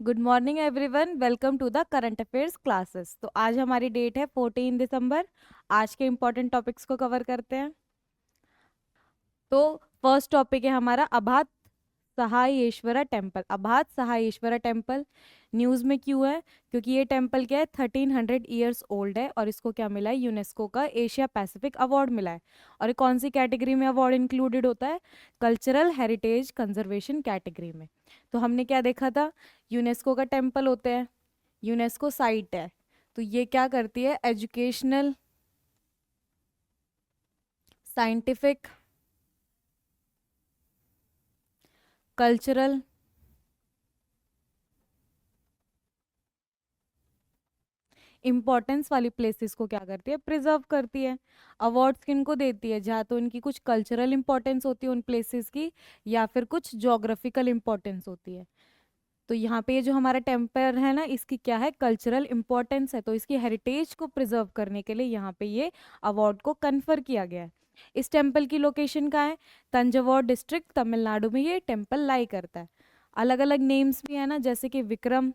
Good morning everyone, welcome to the current affairs classes. तो आज हमारी डेट है 14 दिसंबर। आज के इम्पोर्टेंट टॉपिक्स को कवर करते हैं। तो फर्स्ट टॉपिक है हमारा अभात सहायेश्वरा टेम्पल। अभात सहायेश्वरा टेम्पल न्यूज़ में क्यों है? क्योंकि ये टेम्पल क्या है, 1300 ईयर्स ओल्ड है और इसको क्या मिला है, यूनेस्को का एशिया पैसिफिक अवार्ड मिला है। और ये कौन सी कैटेगरी में अवार्ड इंक्लूडेड होता है? कल्चरल हेरिटेज कंजर्वेशन कैटेगरी में। तो हमने क्या देखा था, यूनेस्को का टेम्पल होते हैं, यूनेस्को साइट है, तो ये क्या करती है, एजुकेशनल, साइंटिफिक, कल्चरल, इंपॉर्टेंस वाली प्लेसेस को क्या करती है, प्रिजर्व करती है। अवार्ड्स किनको देती है? जहाँ तो इनकी कुछ कल्चरल इंपॉर्टेंस होती है उन प्लेसेस की, या फिर कुछ जोग्राफिकल इंपॉर्टेंस होती है। तो यहाँ पे ये जो हमारा टेम्पल है ना, इसकी क्या है, कल्चरल इंपॉर्टेंस है, तो इसकी हेरिटेज को प्रिजर्व करने के लिए यहाँ पे ये अवार्ड को कन्फर किया गया है। इस टेम्पल की लोकेशन कहाँ है? तंजावुर डिस्ट्रिक्ट, तमिलनाडु में ये टेम्पल लाई करता है। अलग अलग नेम्स भी है ना, जैसे कि विक्रम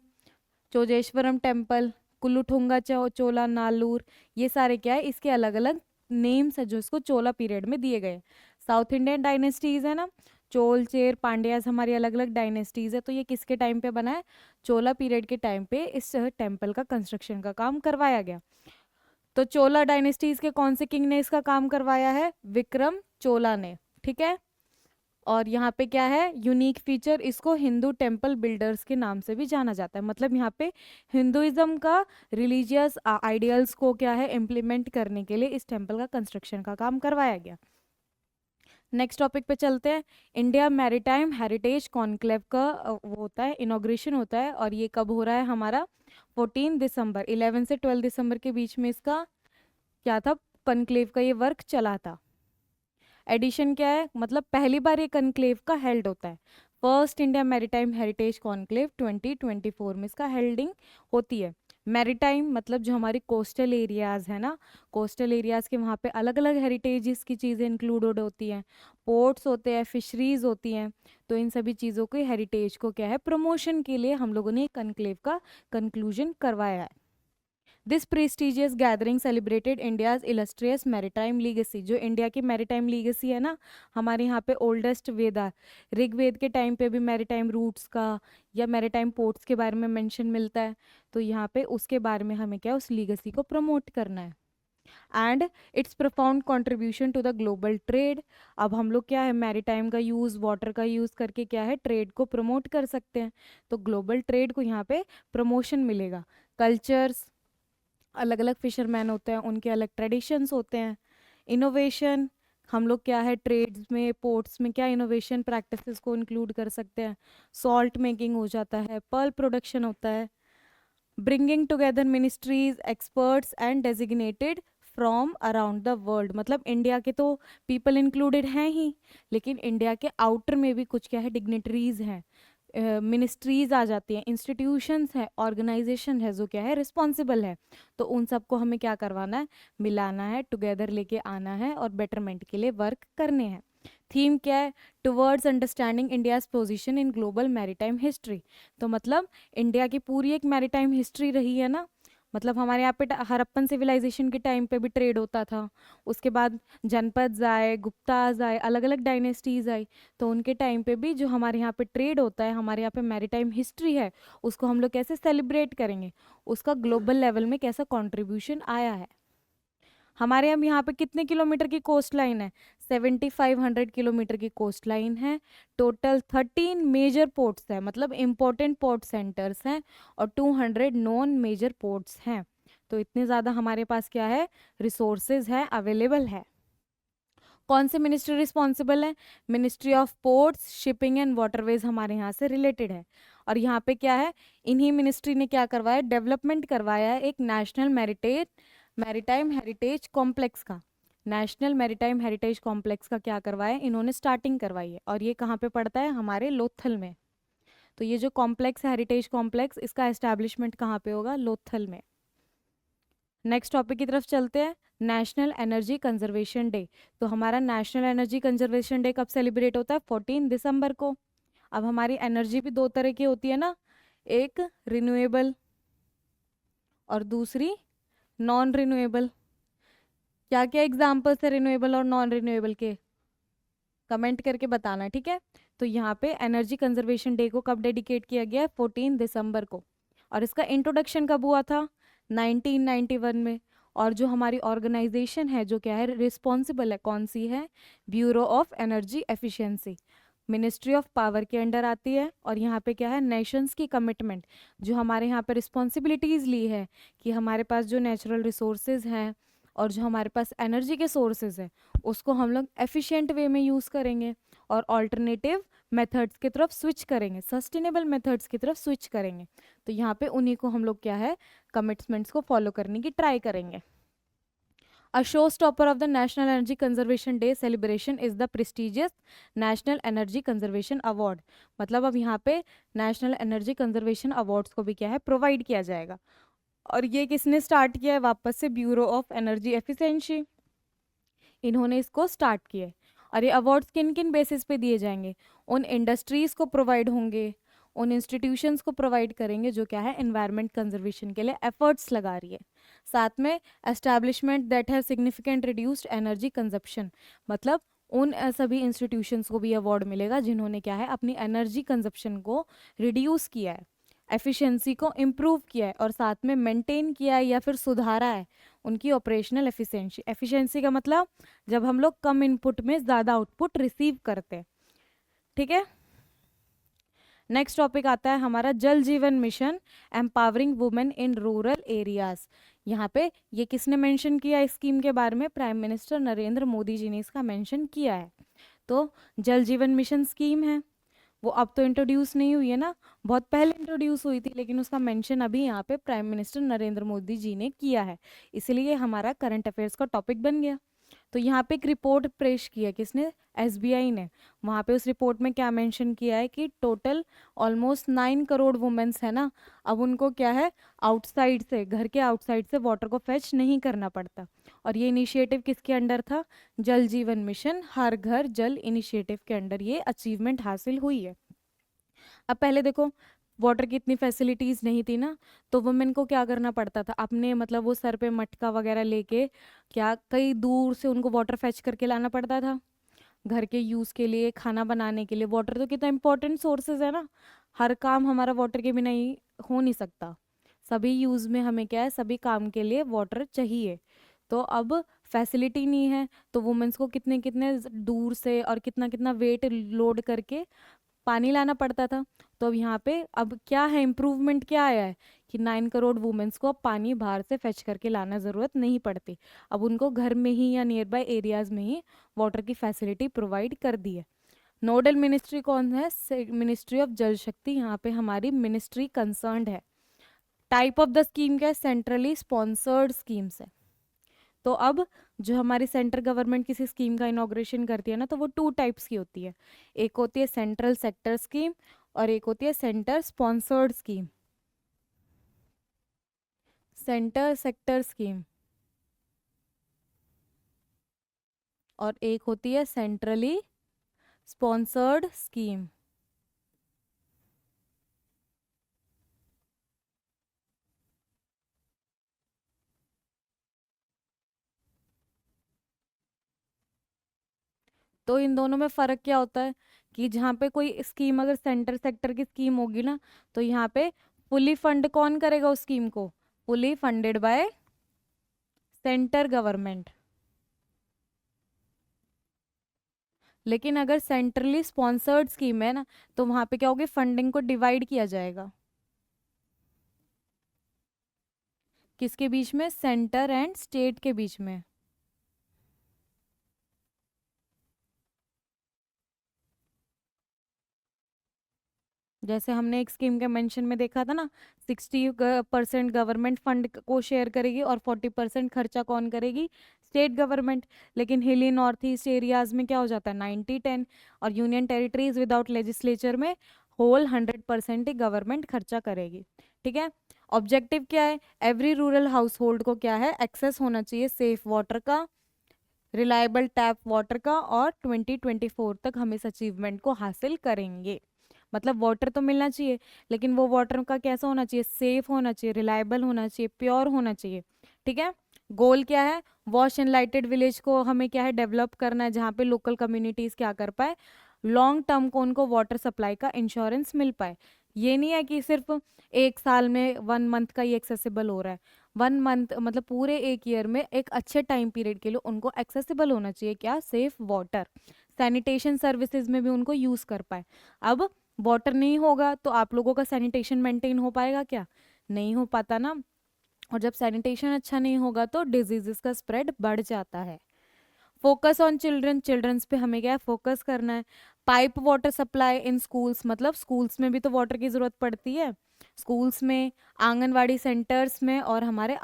चोजेश्वरम टेम्पल, कुल्लुठुंगा चोला नालूर, ये सारे क्या है, इसके अलग अलग नेम्स है जो इसको चोला पीरियड में दिए गए। साउथ इंडियन डायनेस्टीज है ना, चोल चेर पांड्यास, हमारी अलग अलग डायनेस्टीज है, तो ये किसके टाइम पे बना है? चोला पीरियड के टाइम पे इस टेम्पल का कंस्ट्रक्शन का काम करवाया गया। तो चोला डायनेस्टीज के कौन से किंग ने इसका काम करवाया है? विक्रम चोला ने, ठीक है। और यहाँ पे क्या है यूनिक फीचर, इसको हिंदू टेम्पल बिल्डर्स के नाम से भी जाना जाता है। मतलब यहाँ पे हिंदुइज्म का रिलीजियस आइडियल्स को क्या है, इम्प्लीमेंट करने के लिए इस टेम्पल का कंस्ट्रक्शन का काम करवाया गया। नेक्स्ट टॉपिक पे चलते हैं। इंडिया मैरीटाइम हेरिटेज कॉन्क्लेव का वो होता है, इनॉग्रेशन होता है, और ये कब हो रहा है हमारा? 14 दिसंबर, 11 से 12 दिसंबर के बीच में इसका क्या था, कॉन्क्लेव का ये वर्क चला था। एडिशन क्या है, मतलब पहली बार ये कॉन्क्लेव का हेल्ड होता है। First India maritime heritage conclave 2024 में इसका हेल्डिंग होती है। मैरीटाइम मतलब जो हमारी कोस्टल एरियाज है ना, कोस्टल एरियाज के वहाँ पे अलग अलग हेरिटेजेस की चीज़ें इंक्लूडेड होती हैं, पोर्ट्स होते हैं, फिशरीज होती हैं। तो इन सभी चीज़ों के हेरिटेज को क्या है, प्रमोशन के लिए हम लोगों ने कॉन्क्लेव का कंक्लूजन करवाया है। This prestigious gathering celebrated India's illustrious maritime legacy. जो इंडिया की मैरीटाइम लीगेसी है ना, हमारे यहाँ पे ओल्डेस्ट वेदा ऋग्वेद के टाइम पे भी मैरीटाइम रूट्स का या मैरीटाइम पोर्ट्स के बारे में मेंशन मिलता है। तो यहाँ पे उसके बारे में हमें क्या, उस लीगेसी को प्रमोट करना है। And its profound contribution to the global trade. अब हम लोग क्या है, मैरीटाइम का यूज़, वाटर का यूज़ करके क्या है, ट्रेड को प्रमोट कर सकते हैं। तो ग्लोबल ट्रेड को यहाँ पे प्रमोशन मिलेगा। कल्चर्स, अलग अलग फिशरमैन होते हैं, उनके अलग ट्रेडिशंस होते हैं। इनोवेशन, हम लोग क्या है, ट्रेड्स में, पोर्ट्स में क्या इनोवेशन प्रैक्टिसेस को इंक्लूड कर सकते हैं। सॉल्ट मेकिंग हो जाता है, पर्ल प्रोडक्शन होता है। Bringing together ministries, experts and designated from around the world. मतलब इंडिया के तो पीपल इंक्लूडेड हैं ही, लेकिन इंडिया के आउटर में भी कुछ क्या है, डिग्नेटरीज हैं, मिनिस्ट्रीज आ जाती हैं, इंस्टीट्यूशंस है, ऑर्गेनाइजेशन है जो क्या है, रिस्पॉन्सिबल है। तो उन सबको हमें क्या करवाना है, मिलाना है, टुगेदर लेके आना है और बेटरमेंट के लिए वर्क करने हैं। थीम क्या है? Towards understanding India's position in global maritime history. तो मतलब इंडिया की पूरी एक मैरीटाइम हिस्ट्री रही है ना, मतलब हमारे यहाँ पे हड़प्पन सिविलाइजेशन के टाइम पे भी ट्रेड होता था। उसके बाद जनपद आए, गुप्ताज आए, अलग अलग डायनेस्टीज आई, तो उनके टाइम पे भी जो हमारे यहाँ पे ट्रेड होता है, हमारे यहाँ पे मैरीटाइम हिस्ट्री है, उसको हम लोग कैसे सेलिब्रेट करेंगे, उसका ग्लोबल लेवल में कैसा कॉन्ट्रीब्यूशन आया है। हमारे यहाँ पे कितने किलोमीटर की कोस्ट लाइन है? 7500 किलोमीटर की कोस्ट लाइन है। टोटल 13 मेजर पोर्ट्स है, मतलब इंपॉर्टेंट पोर्ट सेंटर्स हैं, और 200 नॉन मेजर पोर्ट्स हैं। तो इतने ज़्यादा हमारे पास क्या है, रिसोर्सेज है, अवेलेबल है। कौन से मिनिस्ट्री रिस्पॉन्सिबल है? Ministry of ports, shipping and waterways हमारे यहाँ से रिलेटेड है। और यहाँ पे क्या है, इन्हीं मिनिस्ट्री ने क्या करवाया, डेवलपमेंट करवाया है एक नेशनल मैरीटाइम हेरिटेज कॉम्प्लेक्स का। नेशनल मैरीटाइम हेरिटेज कॉम्प्लेक्स का क्या करवाया, इन्होंने स्टार्टिंग करवाई है, और ये कहाँ पे पड़ता है, हमारे लोथल में। तो ये जो कॉम्प्लेक्स है, हेरिटेज कॉम्प्लेक्स, इसका एस्टेब्लिशमेंट कहाँ पे होगा, लोथल में। नेक्स्ट टॉपिक की तरफ चलते हैं। National energy conservation day. तो हमारा नेशनल एनर्जी कंजर्वेशन डे कब सेलिब्रेट होता है? 14 दिसंबर को। अब हमारी एनर्जी भी दो तरह की होती है ना, एक रिन्यूएबल और दूसरी नॉन रिन्यूएबल। क्या क्या एग्जाम्पल्स है रिन्यूएबल और नॉन रिन्यूएबल के, कमेंट करके बताना, ठीक है। तो यहाँ पे एनर्जी कंजर्वेशन डे को कब डेडिकेट किया गया है? 14 दिसंबर को। और इसका इंट्रोडक्शन कब हुआ था? 1991 में। और जो हमारी ऑर्गेनाइजेशन है जो क्या है रिस्पॉन्सिबल है, कौन सी है? Bureau of energy efficiency, ministry of power के अंडर आती है। और यहाँ पे क्या है, नेशंस की कमिटमेंट, जो हमारे यहाँ पे रिस्पॉन्सिबिलिटीज़ ली है कि हमारे पास जो नेचुरल रिसोर्सेज हैं और जो हमारे पास एनर्जी के सोर्सेज हैं उसको हम लोग एफिशिएंट वे में यूज़ करेंगे और ऑल्टरनेटिव मेथड्स की तरफ स्विच करेंगे, सस्टेनेबल मेथड्स की तरफ स्विच करेंगे। तो यहाँ पे उन्हीं को हम लोग क्या है, कमिटमेंट्स को फॉलो करने की ट्राई करेंगे। A showstopper of the National Energy Conservation Day celebration is the prestigious National Energy Conservation Award। मतलब अब यहाँ पे नेशनल एनर्जी कंजर्वेशन अवार्ड्स को भी क्या है, प्रोवाइड किया जाएगा। और ये किसने स्टार्ट किया है? वापस से ब्यूरो ऑफ एनर्जी एफिशिएंसी, इन्होंने इसको स्टार्ट किया है। और ये अवार्ड्स किन किन बेसिस पे दिए जाएंगे? उन इंडस्ट्रीज को प्रोवाइड होंगे, उन इंस्टीट्यूशंस को प्रोवाइड करेंगे जो क्या है एनवायरनमेंट कंजर्वेशन के लिए एफर्ट्स लगा रही है। साथ में establishment that have significant reduced energy consumption, मतलब उन सभी इंस्टीट्यूशंस को भी अवार्ड मिलेगा जिन्होंने क्या है अपनी एनर्जी कंजप्शन को रिड्यूस किया है, एफिशिएंसी को इम्प्रूव किया है और साथ में मेंटेन किया है या फिर सुधारा है उनकी ऑपरेशनल एफिशिएंसी। एफिशिएंसी का मतलब जब हम लोग कम इनपुट में ज़्यादा आउटपुट रिसीव करते हैं, ठीक है। नेक्स्ट टॉपिक आता है हमारा जल जीवन mission, empowering women in rural areas. यहाँ पे ये किसने मेंशन किया इस स्कीम के बारे में? प्राइम मिनिस्टर नरेंद्र मोदी जी ने इसका मेंशन किया है। तो जल जीवन मिशन स्कीम है, वो अब तो इंट्रोड्यूस नहीं हुई है ना, बहुत पहले इंट्रोड्यूस हुई थी, लेकिन उसका मेंशन अभी यहाँ पे प्राइम मिनिस्टर नरेंद्र मोदी जी ने किया है, इसलिए हमारा करंट अफेयर्स का टॉपिक बन गया। तो यहाँ पे एक रिपोर्ट पेश किया किसने? एसबीआई ने। वहाँ पे उस रिपोर्ट में क्या मेंशन किया है कि टोटल ऑलमोस्ट 9 करोड़ वुमेन्स है ना, अब उनको क्या है आउटसाइड से, घर के आउटसाइड से वाटर को फेच नहीं करना पड़ता। और ये इनिशिएटिव किसके अंडर था? जल जीवन मिशन हर घर जल इनिशिएटिव के अंडर ये अचीवमेंट हासिल हुई है। अब पहले देखो वाटर की इतनी फैसिलिटीज़ नहीं थी ना, तो वुमेन को क्या करना पड़ता था, अपने मतलब वो सर पे मटका वगैरह लेके क्या कई दूर से उनको वाटर फेच करके लाना पड़ता था घर के यूज़ के लिए, खाना बनाने के लिए। वाटर तो कितना इंपॉर्टेंट सोर्सेज है ना, हर काम हमारा वाटर के बिना ही हो नहीं सकता, सभी यूज़ में हमें क्या है, सभी काम के लिए वाटर चाहिए। तो अब फैसिलिटी नहीं है तो वुमेन्स को कितने कितने दूर से और कितना कितना वेट लोड करके पानी लाना पड़ता था। तो अब यहाँ पे अब क्या है, इम्प्रूवमेंट क्या आया है कि 9 करोड़ वुमेन्स को अब पानी बाहर से फेच करके लाना ज़रूरत नहीं पड़ती, अब उनको घर में ही या नियर बाय एरियाज में ही वाटर की फैसिलिटी प्रोवाइड कर दी है। नोडल मिनिस्ट्री कौन है? मिनिस्ट्री ऑफ जल शक्ति, यहाँ पे हमारी मिनिस्ट्री कंसर्न्ड है। टाइप ऑफ द स्कीम क्या है? सेंट्रली स्पॉन्सर्ड स्कीम्स है। तो अब जो हमारी सेंट्रल गवर्नमेंट किसी स्कीम का इनॉग्रेशन करती है ना, तो वो 2 टाइप्स की होती है, एक होती है सेंट्रल सेक्टर स्कीम और एक होती है centre sponsored scheme. Centre sector scheme और एक होती है सेंट्रली स्पॉन्सर्ड स्कीम। तो इन दोनों में फ़र्क क्या होता है कि जहाँ पे कोई स्कीम अगर सेंटर सेक्टर की स्कीम होगी ना, तो यहाँ पे फुली फंड कौन करेगा उस स्कीम को? Fully funded by centre government. लेकिन अगर सेंट्रली स्पॉन्सर्ड स्कीम है ना, तो वहाँ पे क्या होगी, फंडिंग को डिवाइड किया जाएगा किसके बीच में? सेंटर एंड स्टेट के बीच में। जैसे हमने एक स्कीम के मेंशन में देखा था ना, 60% गवर्नमेंट फंड को शेयर करेगी और 40% खर्चा कौन करेगी? State government. लेकिन हिली नॉर्थ ईस्ट एरियाज में क्या हो जाता है? 90-10। और यूनियन टेरिटरीज विदाउट लेजिस्लेचर में होल 100% ही गवर्नमेंट खर्चा करेगी, ठीक है। ऑब्जेक्टिव क्या है? एवरी रूरल हाउस होल्ड को क्या है, एक्सेस होना चाहिए सेफ वाटर का, रिलायबल टैप वाटर का, और 2024 तक हम इस अचीवमेंट को हासिल करेंगे। मतलब वाटर तो मिलना चाहिए, लेकिन वो वाटर का कैसा होना चाहिए, सेफ होना चाहिए, रिलायबल होना चाहिए, प्योर होना चाहिए। ठीक है, गोल क्या है, वॉश एंड लाइटेड विलेज को हमें क्या है डेवलप करना है, जहाँ पे लोकल कम्युनिटीज क्या कर पाए, लॉन्ग टर्म को उनको वाटर सप्लाई का इंश्योरेंस मिल पाए। ये नहीं है कि सिर्फ एक साल में 1 मंथ का ही एक्सेसिबल हो रहा है, 1 मंथ मतलब पूरे एक ईयर में एक अच्छे टाइम पीरियड के लिए उनको एक्सेसिबल होना चाहिए क्या, सेफ वाटर। सैनिटेशन सर्विसेज में भी उनको यूज कर पाए। अब वाटर नहीं होगा तो आप लोगों का सैनिटेशन मेंटेन हो पाएगा क्या, नहीं हो पाता ना। और जब सैनिटेशन अच्छा नहीं होगा तो डिजीजेस का स्प्रेड बढ़ जाता है। फोकस ऑन चिल्ड्रन, चिल्ड्रंस पे हमें क्या है फोकस करना है। Pipe water supply in schools, मतलब स्कूल्स में भी तो वाटर की जरूरत पड़ती है, स्कूल्स में, आंगनवाड़ी सेंटर्स में और हमारे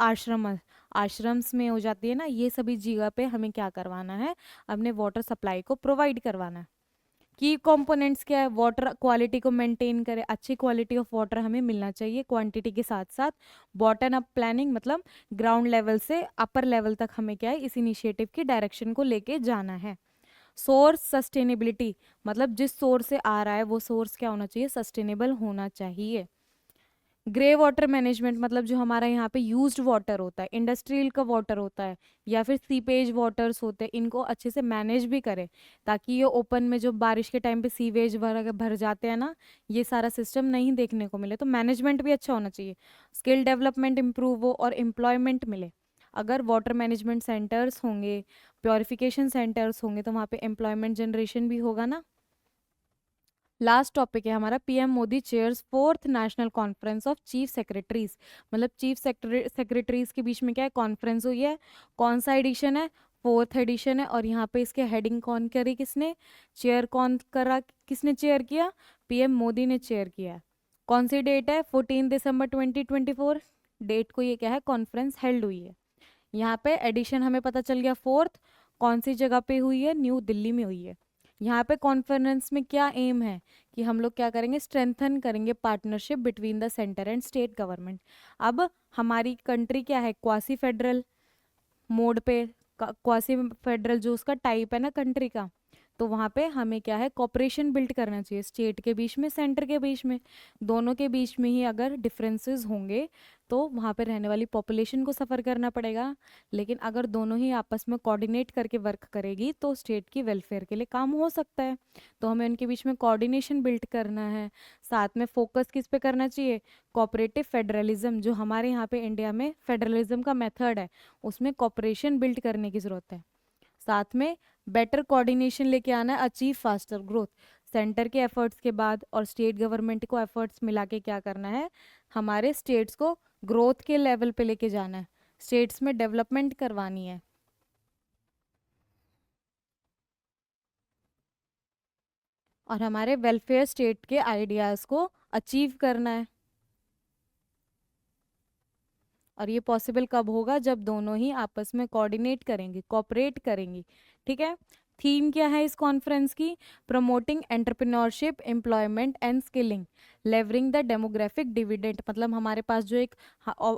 आश्रम्स में हो जाती है ना, ये सभी जगह पे हमें क्या करवाना है, अपने वाटर सप्लाई को प्रोवाइड करवाना है। की कंपोनेंट्स क्या है, वाटर क्वालिटी को मेंटेन करें, अच्छी क्वालिटी ऑफ वाटर हमें मिलना चाहिए क्वांटिटी के साथ साथ। बॉटम अप प्लानिंग मतलब ग्राउंड लेवल से अपर लेवल तक हमें क्या है इस इनिशिएटिव की डायरेक्शन को लेके जाना है। सोर्स सस्टेनेबिलिटी, मतलब जिस सोर्स से आ रहा है वो सोर्स क्या होना चाहिए, सस्टेनेबल होना चाहिए। ग्रे वाटर मैनेजमेंट, मतलब जो हमारा यहाँ पे यूज्ड वाटर होता है, इंडस्ट्रियल का वाटर होता है या फिर सीपेज वाटर्स होते हैं, इनको अच्छे से मैनेज भी करें, ताकि ये ओपन में जो बारिश के टाइम पे सीवेज वगैरह भर जाते हैं ना, ये सारा सिस्टम नहीं देखने को मिले। तो मैनेजमेंट भी अच्छा होना चाहिए, स्किल डेवलपमेंट इम्प्रूव हो और एम्प्लॉयमेंट मिले। अगर वाटर मैनेजमेंट सेंटर्स होंगे, प्योरिफिकेशन सेंटर्स होंगे, तो वहाँ पे एम्प्लॉयमेंट जनरेशन भी होगा ना। लास्ट टॉपिक है हमारा, PM Modi chairs fourth national conference of chief secretaries, मतलब चीफ सेक्रेटरीज के बीच में क्या है कॉन्फ्रेंस हुई है, कौन सा एडिशन है, फोर्थ एडिशन है। और यहाँ पे इसके हेडिंग कौन करी, किसने चेयर कौन करा, किसने चेयर किया, पीएम मोदी ने चेयर किया है। कौन सी डेट है, 14 दिसंबर 2024 डेट को ये क्या है कॉन्फ्रेंस हेल्ड हुई है। यहाँ पे एडिशन हमें पता चल गया फोर्थ, कौन सी जगह पे हुई है, न्यू दिल्ली में हुई है। यहाँ पे कॉन्फ्रेंस में क्या एम है कि हम लोग क्या करेंगे, स्ट्रेंथन करेंगे partnership between the centre and state government. अब हमारी कंट्री क्या है, क्वासी फेडरल मोड पे, क्वासी फेडरल जो उसका टाइप है ना कंट्री का, तो वहाँ पे हमें क्या है कॉपरेशन बिल्ड करना चाहिए स्टेट के बीच में, सेंटर के बीच में। दोनों के बीच में ही अगर डिफरेंसेस होंगे तो वहाँ पे रहने वाली पॉपुलेशन को सफ़र करना पड़ेगा, लेकिन अगर दोनों ही आपस में कोऑर्डिनेट करके वर्क करेगी तो स्टेट की वेलफेयर के लिए काम हो सकता है। तो हमें उनके बीच में कोऑर्डिनेशन बिल्ड करना है। साथ में फोकस किस पे करना चाहिए, कोऑपरेटिव फेडरलिज्म, जो हमारे यहाँ पे इंडिया में फेडरलिज्म का मेथड है, उसमें कॉपरेशन बिल्ड करने की ज़रूरत है। साथ में बेटर कोऑर्डिनेशन लेके आना है, अचीव फास्टर ग्रोथ। सेंटर के एफर्ट्स के बाद और स्टेट गवर्नमेंट को एफर्ट्स मिला के क्या करना है, हमारे स्टेट्स को ग्रोथ के लेवल पे लेके जाना है, स्टेट्स में डेवलपमेंट करवानी है और हमारे वेलफेयर स्टेट के आइडियाज़ को अचीव करना है। और ये पॉसिबल कब होगा, जब दोनों ही आपस में कोऑर्डिनेट करेंगे, कोऑपरेट करेंगी। ठीक है, थीम क्या है इस कॉन्फ्रेंस की, promoting entrepreneurship, employment and skilling, leveraging the demographic dividend, मतलब हमारे पास जो एक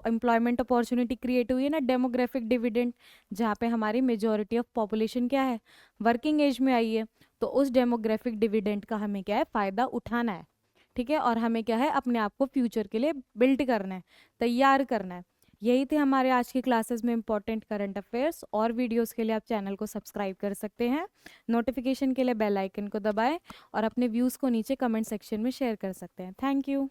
एम्प्लॉयमेंट अपॉर्चुनिटी क्रिएट हुई है ना, डेमोग्राफिक डिविडेंड, जहाँ पे हमारी मेजोरिटी ऑफ पॉपुलेशन क्या है, वर्किंग एज में आई है, तो उस डेमोग्राफिक डिविडेंड का हमें क्या है फ़ायदा उठाना है। ठीक है, और हमें क्या है अपने आप को फ्यूचर के लिए बिल्ड करना है, तैयार करना है। यही थे हमारे आज की क्लासेस में इंपॉर्टेंट करंट अफेयर्स। और वीडियोस के लिए आप चैनल को सब्सक्राइब कर सकते हैं, नोटिफिकेशन के लिए बेल आइकन को दबाएं और अपने व्यूज़ को नीचे कमेंट सेक्शन में शेयर कर सकते हैं। Thank you.